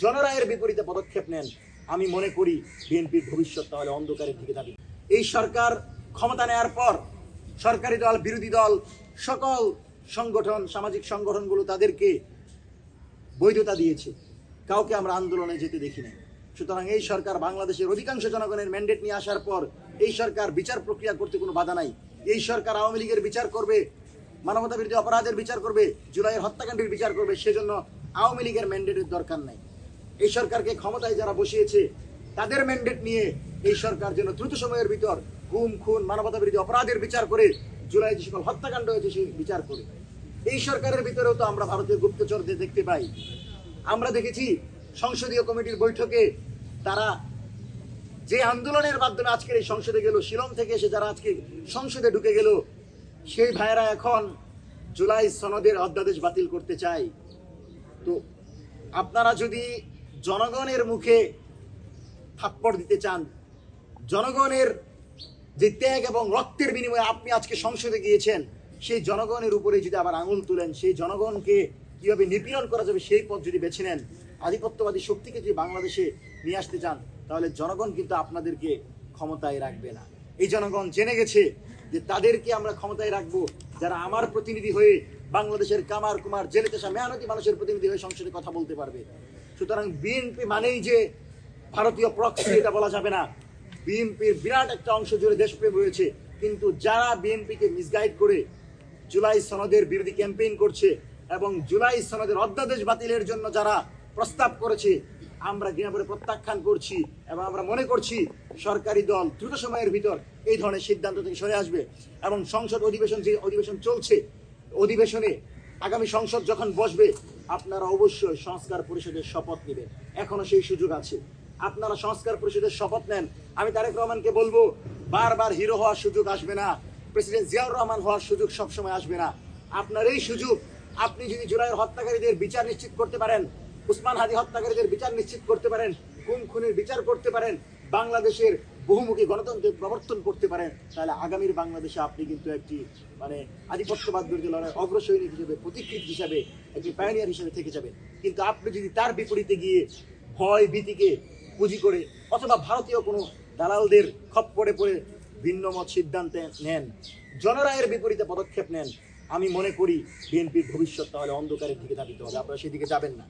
জনরায়ের বিপরীতে পদক্ষেপ নেন, আমি মনে করি বিএনপির ভবিষ্যৎ তাহলে অন্ধকারের দিকে যাবে। এই সরকার ক্ষমতা নেওয়ার পর সরকারি দল, বিরোধী দল, সকল সংগঠন, সামাজিক সংগঠনগুলো তাদেরকে বৈধতা দিয়েছে, কাউকে আমরা আন্দোলনে যেতে দেখি নাই। সুতরাং এই সরকার বাংলাদেশের অধিকাংশ জনগণের ম্যান্ডেট নিয়ে আসার পর এই সরকার বিচার প্রক্রিয়া করতে কোনো বাধা নাই। এই সরকার আওয়ামী লীগের বিচার করবে, মানবতা বিরোধী অপরাধের বিচার করবে, জুলাইয়ের হত্যাকাণ্ডের বিচার করবে, সেজন্য আওয়ামী লীগের ম্যান্ডেটের দরকার নাই। এই সরকারকে ক্ষমতায় যারা বসিয়েছে তাদের ম্যান্ডেট নিয়ে এই সরকার যেন দ্রুত সময়ের ভিতর গুম, খুন, মানবতা বিরোধী অপরাধের বিচার করে, জুলাই যে সকল হত্যাকাণ্ড হয়েছে সেই বিচার করে। এই সরকারের ভিতরেও তো আমরা ভারতীয় গুপ্তচরদের দেখতে পাই। আমরা দেখেছি সংসদীয় কমিটির বৈঠকে তারা যে আন্দোলনের মাধ্যমে আজকের এই সংসদে গেল, শিলং থেকে এসে যারা আজকে সংসদে ঢুকে গেল, সেই ভাইয়েরা এখন জুলাই সনদের অধ্যাদেশ বাতিল করতে চায়। তো আপনারা যদি জনগণের মুখে থাপ্পড় দিতে চান, জনগণের যে ত্যাগ এবং রক্তের বিনিময়ে আপনি আজকে সংসদে গিয়েছেন, সেই জনগণের উপরে যদি আবার আঙুল তুলেন, সেই জনগণকে কিভাবে নিপীড়ন করা যাবে সেই পথ যদি বেছে নেন, আধিপত্যবাদী শক্তিকে যদি বাংলাদেশে নিয়ে আসতে চান, তাহলে জনগণ কিন্তু আপনাদেরকে ক্ষমতায় রাখবে না। এই জনগণ জেনে গেছে যে তাদেরকে আমরা ক্ষমতায় রাখবো যারা আমার প্রতিনিধি হয়ে বাংলাদেশের কামার কুমার জেলেতেশা মেহনতি মানুষের প্রতিনিধি হয়ে সংসদে কথা বলতে পারবে। সুতরাং বিএনপি মানেই যে ভারতীয় প্রক্সি, এটা বলা যাবে না। বিএনপির বিরাট একটা অংশ জুড়ে দেশপ্রেম রয়েছে, কিন্তু যারা বিএনপিকে মিসগাইড করে জুলাই সনদের বিরোধী ক্যাম্পেইন করছে এবং জুলাই সনদের অধ্যাদেশ বাতিলের জন্য যারা প্রস্তাব করেছে, আমরা ঘৃণাভরে প্রত্যাখ্যান করছি এবং আমরা মনে করছি সরকারি দল দ্রুত সময়ের ভিতর এই ধরনের সিদ্ধান্ত থেকে সরে আসবে এবং সংসদ অধিবেশন, যে অধিবেশন চলছে, অধিবেশনে আগামী সংসদ যখন বসবে আপনারা অবশ্যই সংস্কার পরিষদের শপথ নেবেন। এখনো সেই সুযোগ আছে, আপনারা সংস্কার পরিষদের শপথ নেন। আমি তারেক রহমানকে বলবো, বারবার হিরো হওয়ার সুযোগ আসবে না, প্রেসিডেন্ট জিয়াউর রহমান হওয়ার সুযোগ সবসময় আসবে না। আপনার এই সুযোগ, আপনি যদি জুলাইয়ের হত্যাকারীদের বিচার নিশ্চিত করতে পারেন, উসমান হাদি হত্যাকারীদের বিচার নিশ্চিত করতে পারেন, গুম খুনের বিচার করতে পারেন, বাংলাদেশের বহুমুখী গণতন্ত্রের প্রবর্তন করতে পারেন, তাহলে আগামীর বাংলাদেশে আপনি কিন্তু একটি আধিপত্যবাদ বিরোধী লড়াই অগ্রসৈনিক হিসেবে, প্রতিকৃতি হিসাবে, একটি পায়োনিয়ার হিসেবে থেকে যাবেন। কিন্তু আপনি যদি তার বিপরীতে গিয়ে ভয় ভীতিকে পুঁজি করে অথবা ভারতীয় কোনো দালালদের খপ্পরে পড়ে ভিন্ন মত সিদ্ধান্ত নেন, জনরায়ের বিপরীতে পদক্ষেপ নেন, আমি মনে করি বিএনপির ভবিষ্যৎ তাহলে অন্ধকারের দিকে ধাবিত হবে। আপনারা সেদিকে যাবেন না।